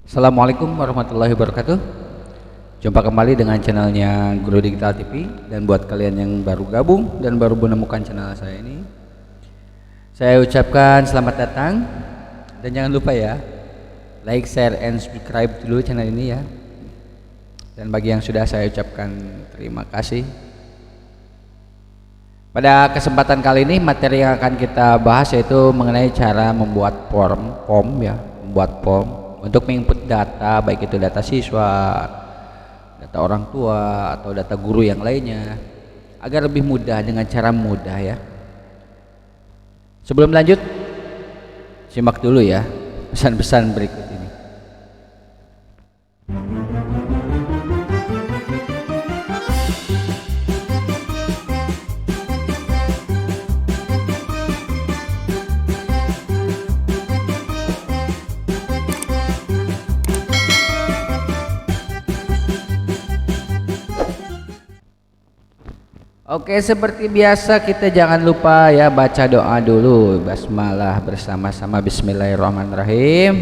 Assalamualaikum warahmatullahi wabarakatuh. Jumpa kembali dengan channelnya Guru Digital TV. Dan buat kalian yang baru gabung dan baru menemukan channel saya ini, saya ucapkan selamat datang. Dan jangan lupa ya, like, share, and subscribe dulu channel ini ya. Dan bagi yang sudah, saya ucapkan terima kasih. Pada kesempatan kali ini, materi yang akan kita bahas yaitu mengenai cara membuat form ya, membuat form untuk menginput data, baik itu data siswa, data orang tua, atau data guru yang lainnya, agar lebih mudah dengan cara mudah ya. Sebelum lanjut, simak dulu ya pesan-pesan berikut ini. Oke, seperti biasa kita jangan lupa ya baca doa dulu, basmalah bersama-sama. Bismillahirrahmanirrahim.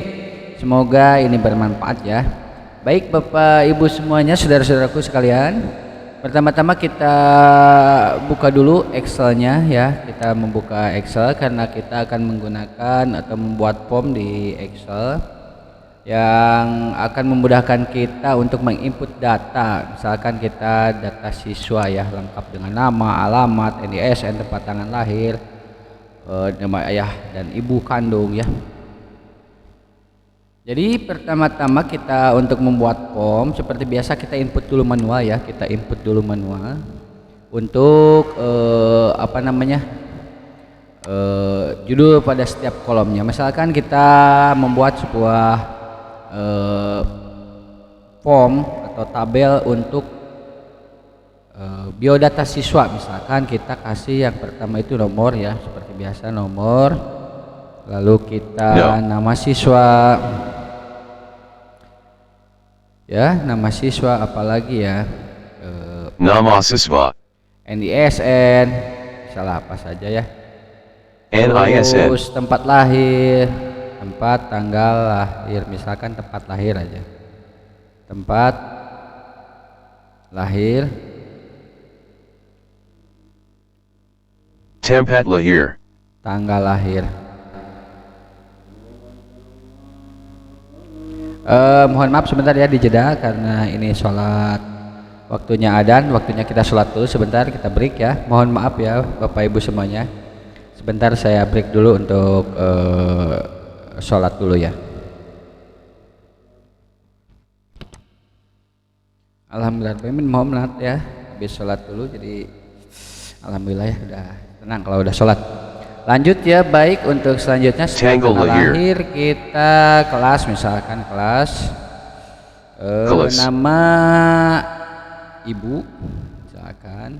Semoga ini bermanfaat ya. Baik Bapak Ibu semuanya, saudara-saudaraku sekalian, pertama-tama kita buka dulu Excelnya ya. Kita membuka Excel karena kita akan menggunakan atau membuat form di Excel yang akan memudahkan kita untuk menginput data. Misalkan kita data siswa ya, lengkap dengan nama, alamat, NISN, tempat tanggal lahir, nama ayah dan ibu kandung ya. Jadi pertama-tama kita untuk membuat form seperti biasa kita input dulu manual ya. Kita input dulu manual untuk judul pada setiap kolomnya. Misalkan kita membuat sebuah form atau tabel untuk biodata siswa. Misalkan kita kasih yang pertama itu nomor ya, seperti biasa nomor, lalu kita nama siswa ya, nama siswa, apalagi ya, nama siswa, NISN, salah apa saja ya, NISN, terus tempat lahir, tempat tanggal lahir, misalkan tempat lahir aja, tempat lahir, tempat lahir, tanggal lahir. Mohon maaf sebentar ya, dijeda karena ini sholat, waktunya adzan, waktunya kita sholat dulu sebentar, kita break ya. Mohon maaf ya Bapak Ibu semuanya, sebentar saya break dulu untuk sholat dulu ya. Alhamdulillah, mohon maaf ya, habis sholat dulu, jadi alhamdulillah ya udah tenang kalau udah sholat. Lanjut ya, baik, untuk selanjutnya setelah lahir kita kelas, misalkan kelas, nama ibu, misalkan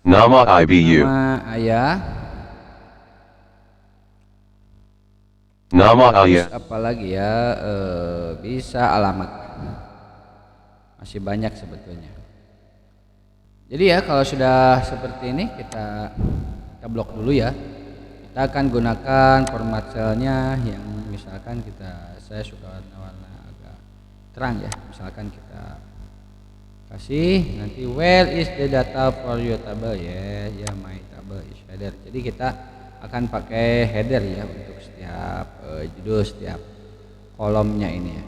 nama IBU, nama ayah, nama ayah, apalagi ya, bisa alamat, masih banyak sebetulnya. Jadi ya kalau sudah seperti ini kita blok dulu ya. Kita akan gunakan format selnya yang misalkan saya suka warna agak terang ya. Misalkan kita kasih nanti where is the data for your table ya, my table is header. Jadi kita akan pakai header ya untuk setiap judul, setiap kolomnya ini ya.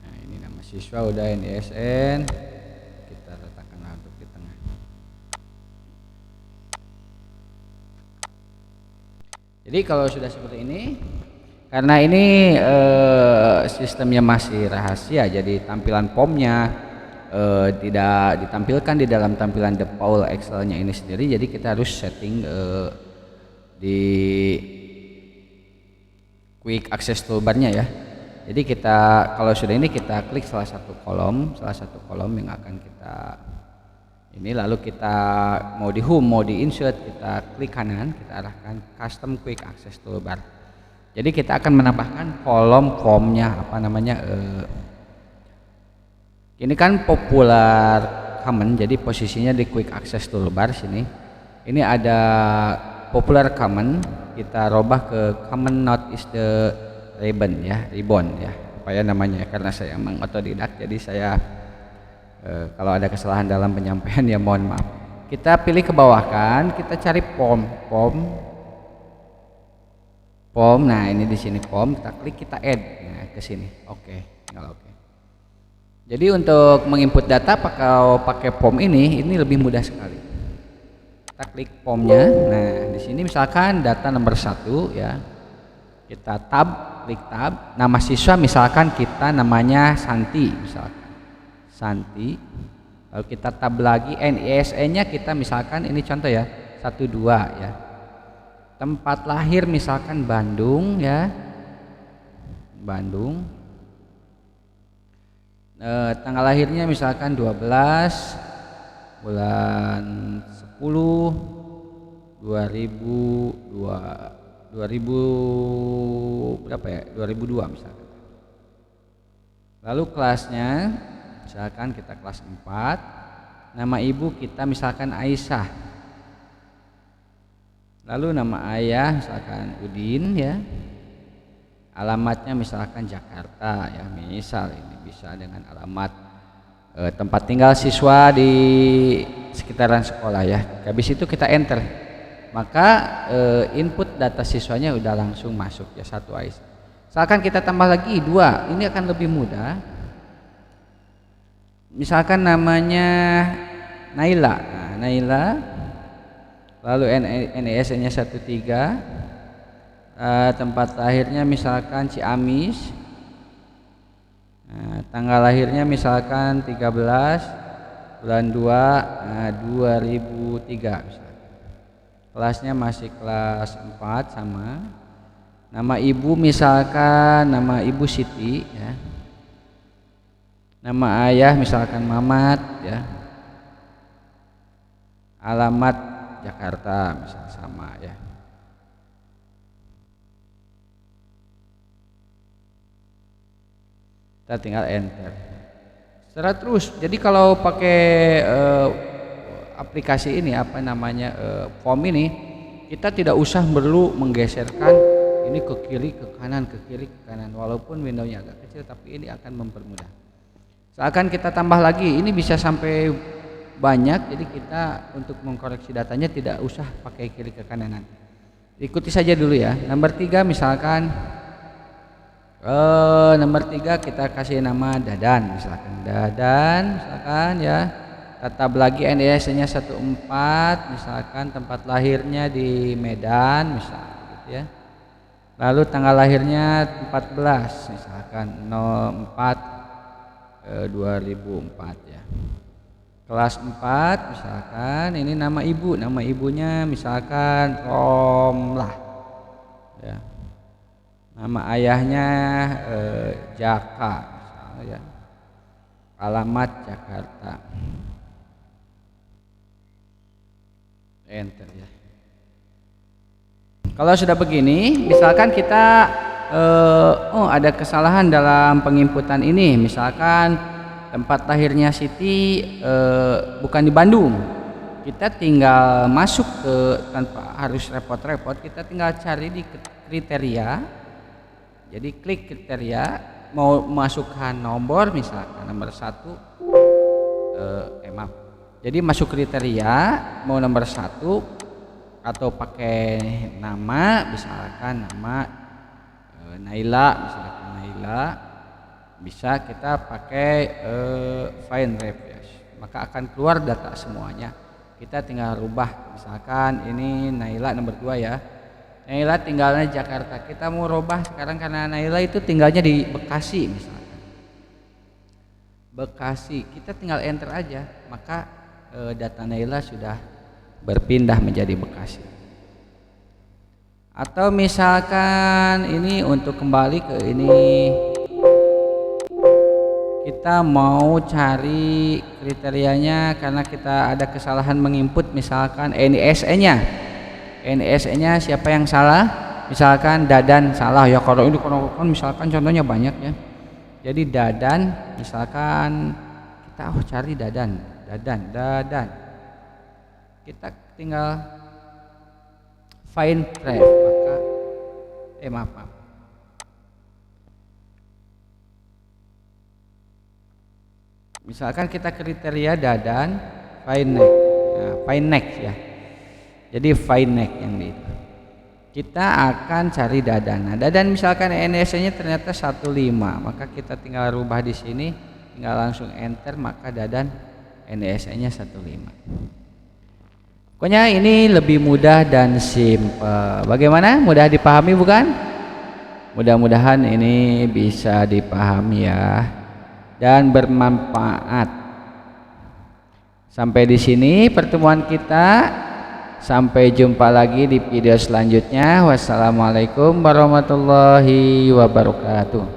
Nah ini nama siswa udah, NISN kita letakkan untuk di tengah. Jadi kalau sudah seperti ini, karena ini sistemnya masih rahasia, jadi tampilan formnya tidak ditampilkan di dalam tampilan default Excelnya ini sendiri. Jadi kita harus setting di quick access toolbarnya ya. Jadi kita kalau sudah ini kita klik salah satu kolom yang akan kita ini, lalu kita mau di home, mau di insert, kita klik kanan, kita arahkan custom quick access toolbar. Jadi kita akan menambahkan kolom formnya, apa namanya, ini kan popular common, jadi posisinya di quick access toolbar sini. Ini ada popular common, kita robah ke common not is the ribbon ya, apa ya namanya, karena saya emang otodidak jadi saya kalau ada kesalahan dalam penyampaian ya mohon maaf. Kita pilih ke bawah kan, kita cari pom. Nah, ini di sini pom, kita klik, kita add. Nah, ke sini. Oke, tinggal oke. Jadi untuk menginput data pakai pom ini lebih mudah sekali. Kita klik pomnya. Nah, di sini misalkan data nomor 1 ya. Kita klik tab. Nama siswa misalkan kita namanya Santi misalkan. Santi. Lalu kita tab lagi, NISN-nya kita misalkan ini contoh ya, 12 ya. Tempat lahir misalkan Bandung ya. Bandung. Tanggal lahirnya misalkan 12 bulan 10 2002 berapa ya, 2002 misalkan. Lalu kelasnya misalkan kita kelas 4, nama ibu kita misalkan Aisyah, lalu nama ayah misalkan Udin ya, alamatnya misalkan Jakarta ya, misal ini bisa dengan alamat tempat tinggal siswa di sekitaran sekolah ya. Habis itu kita enter, maka input data siswanya udah langsung masuk ya, 1 Aisyah. Misalkan kita tambah lagi 2, ini akan lebih mudah. Misalkan namanya Naila, nah, Naila, lalu NISN-nya 13, tempat lahirnya misalkan Ciamis, nah, tanggal lahirnya misalkan 13 bulan 2 2003 misalkan. Kelasnya masih kelas 4 sama. Nama ibu misalkan nama ibu Siti ya. Nama ayah misalkan Mamat ya. Alamat Jakarta misalkan sama ya. Kita tinggal enter. Secara terus. Jadi kalau pakai aplikasi ini apa namanya form ini, kita tidak usah perlu menggeserkan ini ke kiri ke kanan walaupun windownya agak kecil tapi ini akan mempermudah. Seakan kita tambah lagi, ini bisa sampai banyak, jadi kita untuk mengkoreksi datanya tidak usah pakai kiri ke kanan. Ikuti saja dulu ya. Nomor 3 misalkan nomor 3 kita kasih nama Dadan misalkan ya. Tetap lagi NISN-nya 14 misalkan, tempat lahirnya di Medan misalkan gitu ya. Lalu tanggal lahirnya 14 misalkan 04 2004 ya. Kelas 4 misalkan ini nama ibunya misalkan Romlah ya. Nama ayahnya Jaka misalnya ya. Alamat Jakarta. Enter ya. Kalau sudah begini, misalkan kita ada kesalahan dalam penginputan ini, misalkan tempat lahirnya Siti bukan di Bandung, kita tinggal masuk ke, tanpa harus repot-repot, kita tinggal cari di kriteria. Jadi klik kriteria, mau masukkan nomor misalkan nomor 1 maaf. Jadi masuk kriteria mau nomor 1 atau pakai nama, misalkan nama Naila misalkan Naila, bisa kita pakai find refresh, maka akan keluar data semuanya. Kita tinggal rubah, misalkan ini Naila nomor 2 ya. Naila tinggalnya Jakarta, kita mau rubah sekarang karena Naila itu tinggalnya di Bekasi misalkan. Bekasi, kita tinggal enter aja, maka data Naila sudah berpindah menjadi Bekasi. Atau misalkan ini untuk kembali ke ini, kita mau cari kriterianya karena kita ada kesalahan menginput misalkan NISN-nya. NISN-nya siapa yang salah? Misalkan Dadan salah ya, kalau ini kan misalkan contohnya banyak ya. Jadi Dadan misalkan kita cari Dadan. Kita tinggal find ref, maka maaf. Misalkan kita kriteria dadan fine neck, ya, fine neck ya. Jadi fine neck yang di itu. Kita akan cari dadan. Nah, dadan misalkan NSE-nya ternyata 15, maka kita tinggal rubah di sini, tinggal langsung enter, maka dadan NSE-nya 15. Pokoknya ini lebih mudah dan simple. Bagaimana? Mudah dipahami bukan? Mudah-mudahan ini bisa dipahami ya dan bermanfaat. Sampai di sini pertemuan kita. Sampai jumpa lagi di video selanjutnya. Wassalamualaikum warahmatullahi wabarakatuh.